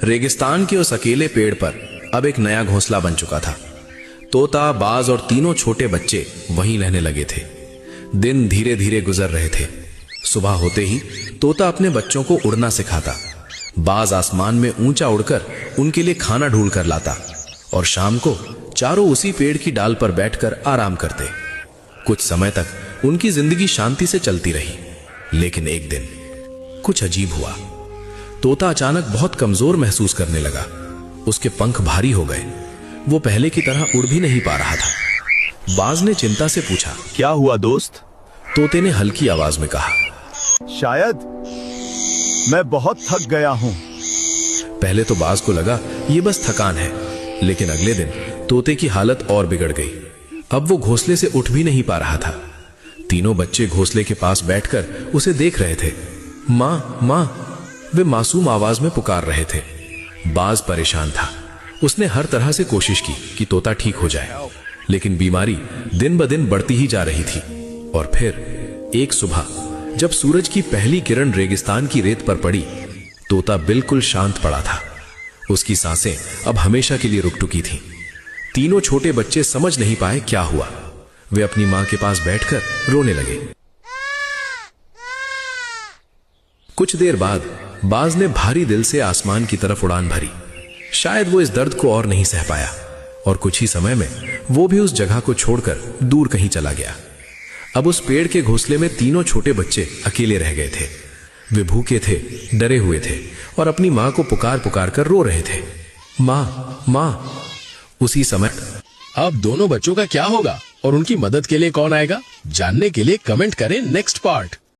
रेगिस्तान के उस अकेले पेड़ पर अब एक नया घोंसला बन चुका था। तोता, बाज और तीनों छोटे बच्चे वहीं रहने लगे थे। दिन धीरे धीरे गुजर रहे थे। सुबह होते ही तोता अपने बच्चों को उड़ना सिखाता, बाज आसमान में ऊंचा उड़कर उनके लिए खाना ढूंढ कर लाता और शाम को चारों उसी पेड़ की डाल पर बैठकर आराम करते। कुछ समय तक उनकी जिंदगी शांति से चलती रही, लेकिन एक दिन कुछ अजीब हुआ। तोता अचानक बहुत कमजोर महसूस करने लगा। उसके पंख भारी हो गए। वो पहले की तरह उड़ भी नहीं पा रहा था। बाज ने चिंता से पूछा, क्या हुआ दोस्त? तोते ने हल्की आवाज में कहा, शायद मैं बहुत थक गया हूं। पहले तो बाज को लगा ये बस थकान है, लेकिन अगले दिन तोते की हालत और बिगड़ गई। अब वो घोंसले से उठ भी नहीं पा रहा था। तीनों बच्चे घोंसले के पास बैठकर उसे देख रहे थे। माँ, माँ, वे मासूम आवाज में पुकार रहे थे। बाज परेशान था। उसने हर तरह से कोशिश की कि तोता ठीक हो जाए, लेकिन बीमारी दिन ब दिन बढ़ती ही जा रही थी। और फिर एक सुबह जब सूरज की पहली किरण रेगिस्तान की रेत पर पड़ी, तोता बिल्कुल शांत पड़ा था। उसकी सांसें अब हमेशा के लिए रुक चुकी थीं। तीनों छोटे बच्चे समझ नहीं पाए क्या हुआ। वे अपनी मां के पास बैठकर रोने लगे। कुछ देर बाद बाज ने भारी दिल से आसमान की तरफ उड़ान भरी। शायद वो इस दर्द को और नहीं सह पाया और कुछ ही समय में वो भी उस जगह को छोड़कर दूर कहीं चला गया। अब उस पेड़ के घोंसले में तीनों छोटे बच्चे अकेले रह गए थे। वे भूखे थे, डरे हुए थे और अपनी मां को पुकार पुकार कर रो रहे थे, मां, मां। उसी समय अब दोनों बच्चों का क्या होगा और उनकी मदद के लिए कौन आएगा? जानने के लिए कमेंट करें नेक्स्ट पार्ट।